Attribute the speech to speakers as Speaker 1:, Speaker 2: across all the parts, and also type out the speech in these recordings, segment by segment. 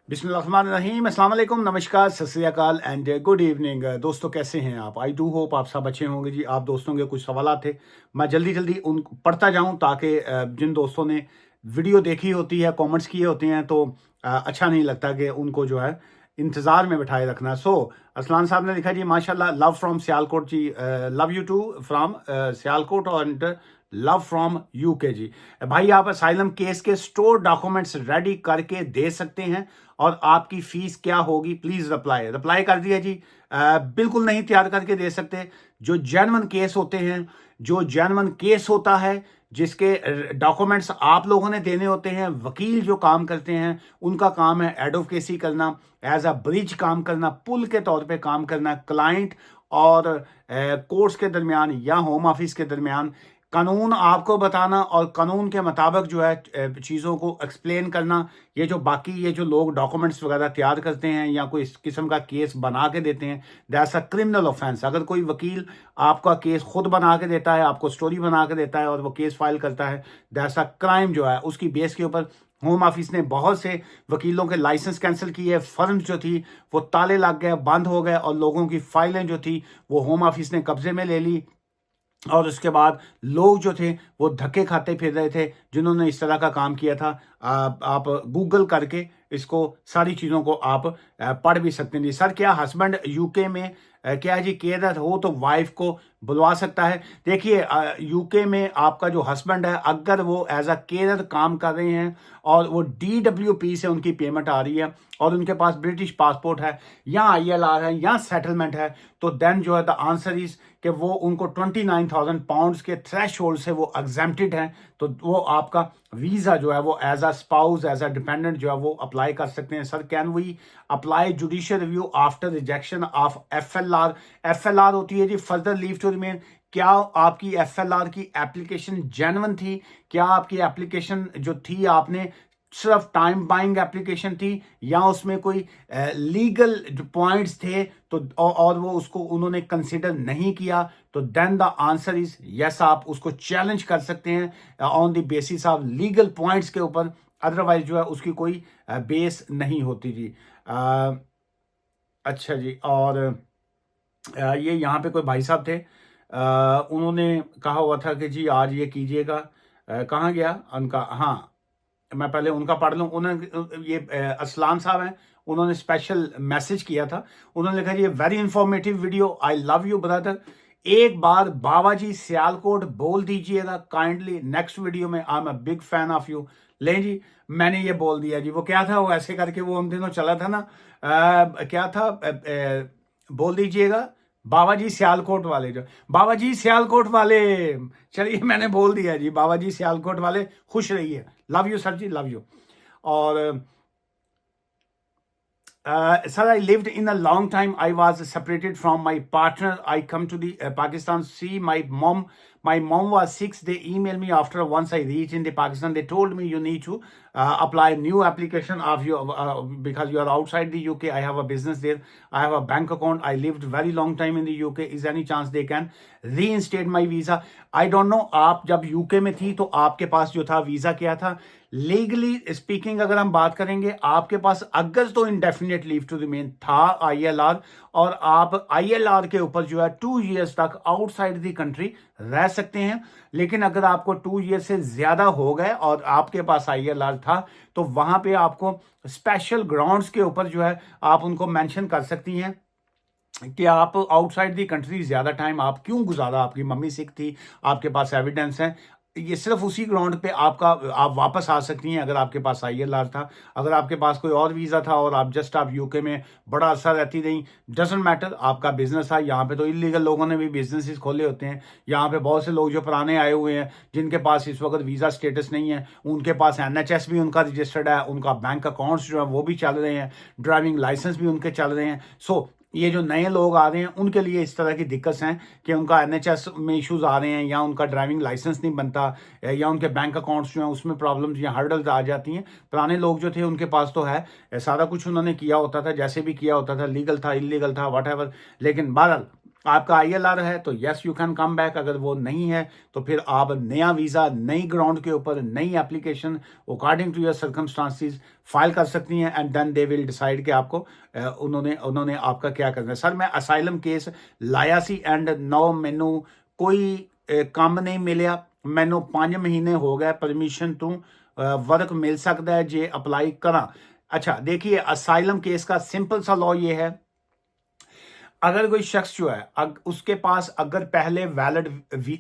Speaker 1: बिस्मिल्लाहिर्रहमानिर्रहीम, अस्सलाम वालेकुम, नमस्कार, सत श्री अकाल एंड गुड इवनिंग। दोस्तों कैसे हैं आप? आई डू होप आप सब अच्छे होंगे जी। आप दोस्तों के कुछ सवाल थे, मैं जल्दी जल्दी उन पढ़ता जाऊं ताकि जिन दोस्तों ने वीडियो देखी होती है, कमेंट्स किए होते हैं, तो अच्छा नहीं लगता कि उनको जो है इंतज़ार में बिठाए रखना। असलान साहब ने लिखा जी, माशाल्लाह, लव फ्रॉम सियालकोट जी, love you too from Sialkot and love from UK जी। भाई, आप असाइलम केस के स्टोर डॉक्यूमेंट्स रेडी करके दे सकते हैं और आपकी फीस क्या होगी, प्लीज रिप्लाई कर दिया जी। बिल्कुल नहीं तैयार करके दे सकते। जो जेन्युइन केस होते हैं, जो जेन्युइन केस होता है, जिसके डॉक्यूमेंट्स आप लोगों ने देने होते हैं, वकील जो काम करते हैं उनका काम है एडवोकेसी करना, एज अ ब्रिज काम करना, पुल के तौर पे काम करना क्लाइंट और कोर्ट्स के दरमियान या होम ऑफिस के दरमियान। कानून आपको बताना और कानून के मुताबिक जो है चीज़ों को एक्सप्लेन करना। ये जो लोग डॉक्यूमेंट्स वगैरह तैयार करते हैं या कोई इस किस्म का केस बना के देते हैं, दैट्स अ क्रिमिनल ऑफेंस। अगर कोई वकील आपका केस खुद बना के देता है, आपको स्टोरी बना के देता है और वो केस फाइल करता है, दैट्स अ क्राइम। जो है उसकी बेस के ऊपर होम ऑफिस ने बहुत से वकीलों के लाइसेंस कैंसिल किए, फर्म जो थी वो ताले लग गए, बंद हो गए और लोगों की फाइलें जो थी वो होम ऑफिस ने कब्जे में ले ली। और उसके बाद लोग जो थे वो धक्के खाते फिर रहे थे जिन्होंने इस तरह का काम किया था। आप गूगल करके इसको सारी चीज़ों को आप पढ़ भी सकते हैं जी। सर, क्या हस्बैंड यूके में क्या जी केरर हो तो वाइफ को बुलवा सकता है? देखिए, यूके में आपका जो हस्बैंड है, अगर वो एज अ केरर काम कर रहे हैं और वो DWP से उनकी पेमेंट आ रही है और उनके पास ब्रिटिश पासपोर्ट है या ILR है या सेटलमेंट है, तो देन जो है द आंसर इज कि वो उनको 29,000 पाउंड्स के थ्रेश होल्ड से वो एग्जेम्प्टेड हैं। तो वो आपका वीज़ा जो है वो as a spouse, as a dependent जो है वो अप्लाई कर सकते हैं। Sir, can we apply judicial review after rejection of FLR? FLR होती है जी फर्दर लीव टू रिमेन। क्या आपकी FLR की एप्लीकेशन जेन्युइन थी? क्या आपकी एप्लीकेशन जो थी, आपने सिर्फ टाइम बाइंग एप्लीकेशन थी या उसमें कोई लीगल जो पॉइंट्स थे तो और वो उसको उन्होंने कंसिडर नहीं किया? तो then the answer is yes. आप उसको चैलेंज कर सकते हैं on the basis of legal points के ऊपर। अदरवाइज जो है उसकी कोई बेस नहीं होती जी। अच्छा जी। और ये यहाँ पे कोई भाई साहब थे, उन्होंने कहा हुआ था कि जी आज ये कीजिएगा। कहाँ गया उनका? हाँ, मैं पहले उनका पढ़ लूँ। उन्होंने ये असलान साहब हैं, उन्होंने स्पेशल मैसेज किया था। उन्होंने लिखा ये very informative video, I love you brother. एक बार बाबा जी सियालकोट बोल दीजिएगा काइंडली नेक्स्ट वीडियो में, I am a big fan of you. लें जी, मैंने ये बोल दिया जी। वो क्या था, वो ऐसे करके वो उन दिनों चला था ना, क्या था, बोल दीजिएगा बाबा जी सियालकोट वाले, जो बाबा जी सियालकोट वाले। चलिए, मैंने बोल दिया जी, बाबा जी सियालकोट वाले, खुश रहिए। Love you sir ji, love you. और sir, I lived in a long time. I was separated from my partner. I come to the Pakistan. See my mom. My mom was sick. They emailed me after once I reached in the Pakistan. They told me you need to apply new application of your because you are outside the UK. I have a business there. I have a bank account. I lived very long time in the UK. Is any chance they can reinstate my visa? I don't know. आप जब UK में थी तो आपके पास जो था visa क्या था? लीगली स्पीकिंग अगर हम बात करेंगे, आपके पास अगर तो इंडेफिनिट लीव टू रिमेन था, ILR, और आप ILR के ऊपर जो है 2 ईयर्स तक आउटसाइड द कंट्री रह सकते हैं। लेकिन अगर आपको 2 ईयर से ज्यादा हो गए और आपके पास ILR था, तो वहां पे आपको स्पेशल ग्राउंड्स के ऊपर जो है आप उनको मेंशन कर सकती हैं कि आप आउटसाइड दी कंट्री ज्यादा टाइम आप क्यों गुजारा। आपकी मम्मी सिक थी, आपके पास एविडेंस है। ये सिर्फ उसी ग्राउंड पे आप वापस आ सकती हैं अगर आपके पास ILR था। अगर आपके पास कोई और वीज़ा था और आप यूके में बड़ा असर रहती नहीं, डजेंट मैटर। आपका बिजनेस था यहाँ पे, तो इलीगल लोगों ने भी बिजनेसेस खोले होते हैं। यहाँ पे बहुत से लोग जो पुराने आए हुए हैं, जिनके पास इस वक्त वीज़ा स्टेटस नहीं है, उनके पास NHS भी उनका रजिस्टर्ड है, उनका बैंक अकाउंट्स जो है वो भी चल रहे हैं, ड्राइविंग लाइसेंस भी उनके चल रहे हैं। ये जो नए लोग आ रहे हैं उनके लिए इस तरह की दिक्कत हैं कि उनका NHS में इश्यूज आ रहे हैं, या उनका ड्राइविंग लाइसेंस नहीं बनता, या उनके बैंक अकाउंट्स जो हैं उसमें प्रॉब्लम्स या हर्डल्स आ जाती हैं। पुराने लोग जो थे उनके पास तो है, सारा कुछ उन्होंने किया होता था, जैसे भी किया होता था, लीगल था, इलीगल था, वट एवर। लेकिन बहरहाल आपका ILR है तो yes you can come back, अगर वो नहीं है तो फिर आप नया वीज़ा नई ग्राउंड के ऊपर नई application according to your circumstances file कर सकती हैं and then they will decide कि आपको उन्होंने आपका क्या करना है। सर मैं असाइलम केस लाया सी एंड नो मैनू कोई ਕੰਮ नहीं मिलिया, मैनू 5 महीने हो गए परमिशन तू वर्क मिल सकता है जे अप्लाई करा। अच्छा देखिए असाइलम केस का सिंपल सा लॉ ये है, अगर कोई शख्स जो है उसके पास अगर पहले वैलिड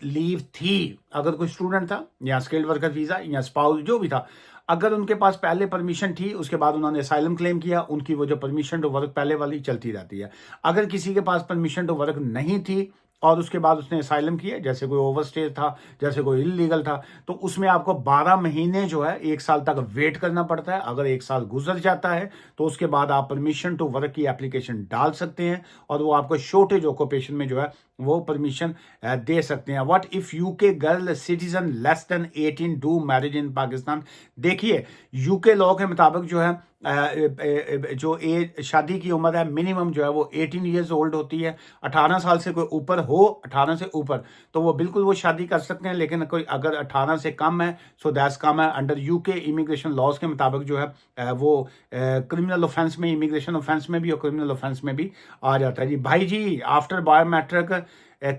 Speaker 1: लीव थी, अगर कोई स्टूडेंट था या स्किल्ड वर्कर वीजा या स्पाउस जो भी था, अगर उनके पास पहले परमिशन थी उसके बाद उन्होंने असाइलम क्लेम किया, उनकी वो जो परमिशन टू वर्क पहले वाली चलती रहती है। अगर किसी के पास परमिशन टू वर्क नहीं थी और उसके बाद उसने असाइलम किया, जैसे कोई ओवरस्टे था, जैसे कोई इलीगल था, तो उसमें आपको 12 महीने जो है 1 साल तक वेट करना पड़ता है। अगर 1 साल गुजर जाता है तो उसके बाद आप परमिशन टू वर्क की एप्लीकेशन डाल सकते हैं और वो आपको शॉर्टेज ऑक्यूपेशन में जो है वो परमिशन दे सकते हैं। What if UK girl citizen less than 18 do marriage in Pakistan. देखिए यूके लॉ के मुताबिक जो है जो एज शादी की उम्र है मिनिमम जो है वो 18 ईयर्स ओल्ड होती है। 18 साल से कोई ऊपर हो, 18 से ऊपर तो वो बिल्कुल वो शादी कर सकते हैं, लेकिन कोई अगर 18 से कम है सो दैट्स कम है अंडर यूके इमिग्रेशन लॉज के मुताबिक जो है वो क्रिमिनल ऑफेंस में, इमिग्रेशन ऑफेंस में भी और क्रिमिनल ऑफेंस में भी आ जाता है। जी भाई जी आफ्टर बायोमेट्रिक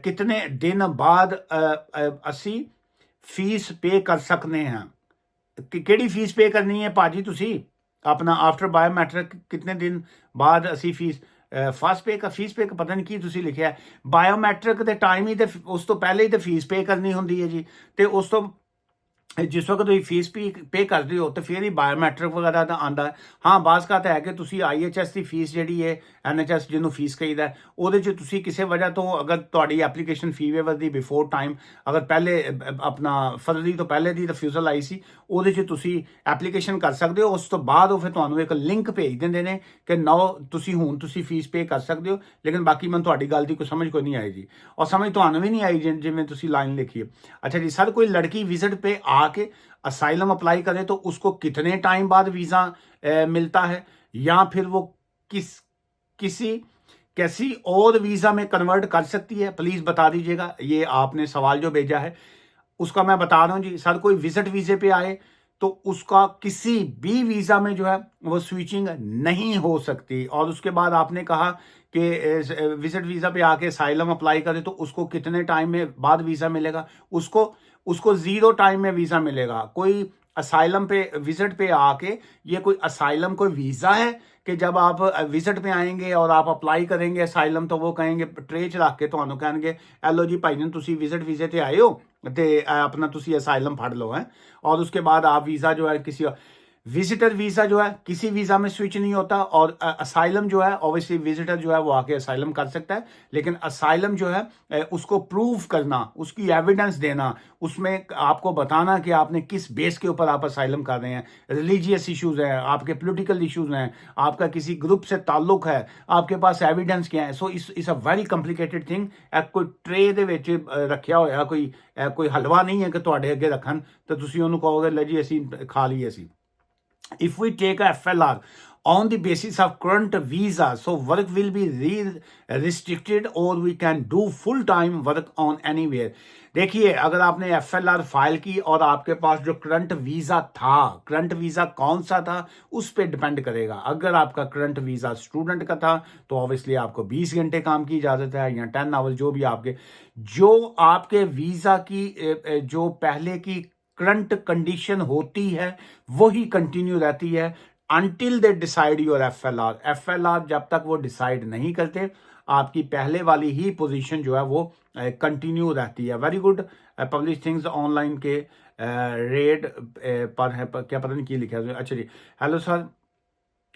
Speaker 1: कितने दिन बाद असी फीस पे कर सकते हैं? ਕਿਹੜੀ ਫੀਸ ਪੇ ਕਰਨੀ ਹੈ ਭਾਜੀ ਤੁਸੀਂ ਆਪਣਾ ਆਫਟਰ ਬਾਇਓਮੈਟ੍ਰਿਕ ਕਿੰਨੇ ਦਿਨ ਬਾਅਦ ਅਸੀਂ ਫੀਸ ਫਸਟ ਪੇ का ਫੀਸ ਪੇ ਪਤਾ ਨਹੀਂ ਕੀ ਤੁਸੀਂ ਲਿਖਿਆ ਬਾਇਓਮੈਟ੍ਰਿਕ ਦੇ ਟਾਈਮ ਹੀ ਤੇ ਉਸ ਤੋਂ ਪਹਿਲੇ ਹੀ ਤੇ ਫੀਸ ਪੇ ਕਰਨੀ ਹੁੰਦੀ ਹੈ ਜੀ ਤੇ ਉਸ ਤੋਂ जिस वक्त तुम फीस भी पे करते हो तो फिर ही बायोमैट्रिक वगैरह का आता है। हाँ बास का तो है कि तुम IHS की फीस जी है NHS जिन्होंने फीस कहीदा है वो किसी वजह तो अगर तुम्हारी एप्लीकेशन फी वेवर की बिफोर टाइम अगर पहले अपना फरवरी तो पहले की रिफ्यूजल आई सी वो एप्लीकेशन कर सकते हो। उस तो बाद वो फिर तुम्हें एक लिंक भेज देंगे ने कि नो तुम हूँ फीस पे कर सकते हो, लेकिन बाकी मैं थोड़ी गल की कोई समझ कोई नहीं आई जी और समझ तुम्हें भी नहीं आई जिमें तुम लाइन लिखी है। अच्छा जी सर कोई लड़की विजिट पे आके असाइलम अप्लाई करे तो उसको कितने टाइम बाद वीज़ा मिलता है या फिर वो कैसी और वीज़ा में कन्वर्ट कर सकती है, प्लीज़ बता दीजिएगा। ये आपने सवाल जो भेजा है उसका मैं बता रहा हूँ जी। सर कोई विजिट वीज़े पे आए तो उसका किसी भी वीज़ा में जो है वो स्विचिंग नहीं हो सकती। और उसके बाद आपने कहा कि विजिट वीज़ा पे आके असाइलम अप्लाई करे तो उसको कितने टाइम में बाद वीज़ा मिलेगा? उसको 0 टाइम में वीज़ा मिलेगा। कोई असाइलम पे विजिट पे आके ये कोई असाइलम कोई वीज़ा है कि जब आप विजिट पे आएंगे और आप अप्लाई करेंगे असाइलम तो वो कहेंगे ट्रे च रख के तो कहेंगे एलो जी भाई जी तुम विजिट वीज़े ते आए हो तो अपना तुम असाइलम फड़ लो है और उसके बाद आप वीज़ा जो है किसी विजिटर वीज़ा जो है किसी वीज़ा में स्विच नहीं होता। और असाइलम जो है ऑब्वियसली विजिटर जो है वो आके असाइलम कर सकता है, लेकिन असाइलम जो है उसको प्रूव करना, उसकी एविडेंस देना, उसमें आपको बताना कि आपने किस बेस के ऊपर आप असाइलम कर रहे हैं। रिलीजियस इश्यूज़ हैं, आपके पोलिटिकल इश्यूज़ हैं, आपका किसी ग्रुप से ताल्लुक है, आपके पास एविडेंस क्या है। सो इस अ वेरी कंप्लीकेटेड थिंग। कोई ट्रे दे विच रखिया होया कोई हलवा नहीं है कि तुहाडे अगे रखन तो तुसीं उहनूं कहोगे ले जी असीं खा लईए असीं। If we take a FLR on the basis of current visa, so work will be restricted or we can do full-time work on anywhere. देखिए अगर आपने FLR फाइल की और आपके पास जो करंट वीज़ा था, करंट वीज़ा कौन सा था उस पर डिपेंड करेगा। अगर आपका करंट वीज़ा स्टूडेंट का था तो ऑब्वियसली आपको 20 घंटे काम की इजाज़त है या 10 आवर जो आपके वीज़ा की जो पहले की करंट कंडीशन होती है वही कंटिन्यू रहती है until they decide your FLR जब तक वो डिसाइड नहीं करते आपकी पहले वाली ही पोजीशन जो है वो कंटिन्यू रहती है। Very good publish things online के रेड पर है क्या पता नहीं की लिखा है। अच्छा जी हेलो सर,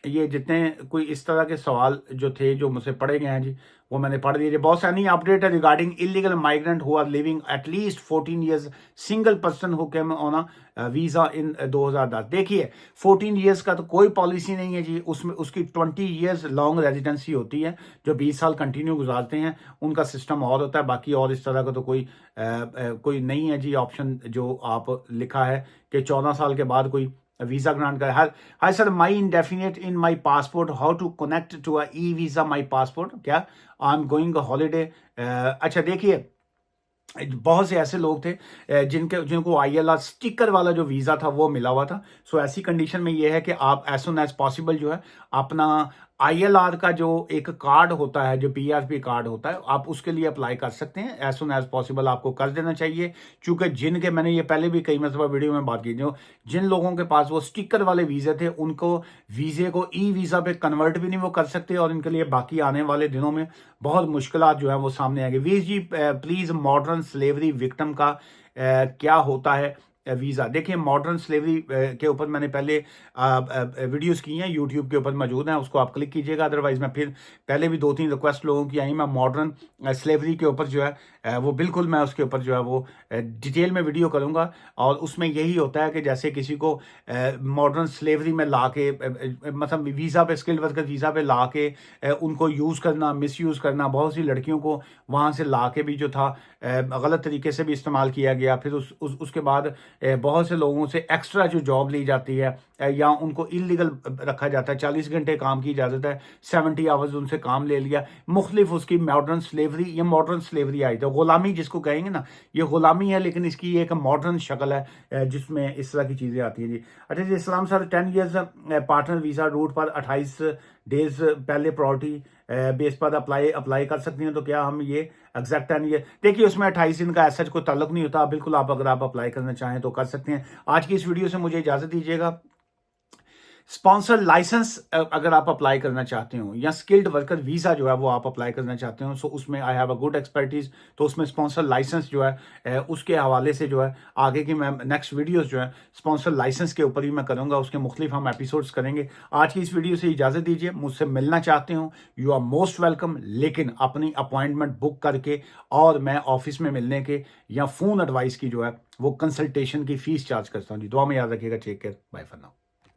Speaker 1: ये जितने कोई इस तरह के सवाल जो थे जो मुझसे पढ़े गए हैं जी वो मैंने पढ़ दिए। बहुत सारी अपडेट है regarding illegal migrant who are living at least 14 years single person who came on a visa in 2010। देखिए 14 ईयर्स का तो कोई पॉलिसी नहीं है जी, उसमें उसकी 20 ईयर्स लॉन्ग रेजिडेंसी होती है। जो 20 साल कंटिन्यू गुजारते हैं उनका सिस्टम और होता है, बाकी और इस तरह का तो कोई नहीं है जी ऑप्शन जो आप लिखा है कि 14 साल के बाद कोई वीज़ा ग्रांट कर। Hi sir, my indefinite in my passport, how to connect to a e visa my passport, क्या आई एम गोइंग हॉलीडे। अच्छा देखिए, बहुत से ऐसे लोग थे जिनको ILR स्टिकर वाला जो वीज़ा था वो मिला हुआ था। सो ऐसी कंडीशन में ये है कि आप एज सुन एज पॉसिबल जो है अपना ILR का जो एक कार्ड होता है, जो PRP कार्ड होता है, आप उसके लिए अप्लाई कर सकते हैं। एज सुन एज पॉसिबल आपको कर देना चाहिए, क्योंकि जिनके, मैंने ये पहले भी कई मरतबा वीडियो में बात की, जो जिन लोगों के पास वो स्टिकर वाले वीज़े थे, उनको वीज़े को ई वीज़ा पे कन्वर्ट भी नहीं वो कर सकते, और इनके लिए बाकी आने वाले दिनों में बहुत मुश्किलात जो है वो सामने आएंगी। Veer ji please, modern slavery victim का क्या होता है वीज़ा? देखिए, मॉडर्न स्लेवरी के ऊपर मैंने पहले वीडियोस की हैं, यूट्यूब के ऊपर मौजूद हैं, उसको आप क्लिक कीजिएगा। अदरवाइज़ मैं फिर पहले भी 2-3 रिक्वेस्ट लोगों की आई, मैं मॉडर्न स्लेवरी के ऊपर जो है वो बिल्कुल मैं उसके ऊपर जो है वो डिटेल में वीडियो करूँगा। और उसमें यही होता है कि जैसे किसी को मॉडर्न स्लेवरी में ला के मतलब वीज़ा पे, स्किल्ड वर्कर वीज़ा पे ला के उनको यूज़ करना, मिसयूज़ करना, बहुत सी लड़कियों को वहाँ से ला के भी जो था गलत तरीके से भी इस्तेमाल किया गया। फिर उसके बाद बहुत से लोगों से एक्स्ट्रा जो जॉब ली जाती है या उनको इलीगल रखा जाता है, 40 घंटे काम की इजाज़त है, 70 आवर्स उनसे काम ले लिया, मुख्तलिफ उसकी मॉडर्न स्लेवरी, ये मॉडर्न स्लेवरी आई तो गुलामी जिसको कहेंगे ना, ये गुलामी है, लेकिन इसकी एक मॉडर्न शक्ल है जिसमें इस तरह की चीज़ें आती हैं जी। अच्छा जी, Islam sir, 10 years partner visa route पर 28 डेज पहले प्रॉपर्टी बेस पर अप्लाई कर सकती हैं, तो क्या हम ये एग्जैक्ट 10 ईयर? देखिए, उसमें 28 दिन का ऐसा कोई ताल्लुक नहीं होता, बिल्कुल आप अगर आप अप्लाई करना चाहें तो कर सकते हैं। आज की इस वीडियो से मुझे इजाज़त दीजिएगा। स्पॉन्सर लाइसेंस अगर आप अप्लाई करना चाहते हो, या स्किल्ड वर्कर वीज़ा जो है वो आप अप्लाई करना चाहते हो, सो उसमें I have a good expertise, तो उसमें स्पॉन्सर लाइसेंस जो है उसके हवाले से जो है आगे की मैं नेक्स्ट वीडियोस जो है स्पॉन्सर लाइसेंस के ऊपर ही मैं करूँगा, उसके मुख्तलिफ हम एपिसोड्स करेंगे। आज की इस वीडियो से इजाज़त दीजिए। मुझसे मिलना चाहते हो, यू आर मोस्ट वेलकम, लेकिन अपनी अपॉइंटमेंट बुक करके, और मैं ऑफिस में मिलने के या फ़ोन एडवाइस की जो है वो कंसल्टेशन की फ़ीस चार्ज करता हूँ जी। दुआ में याद रखिएगा। Take care, bye for now.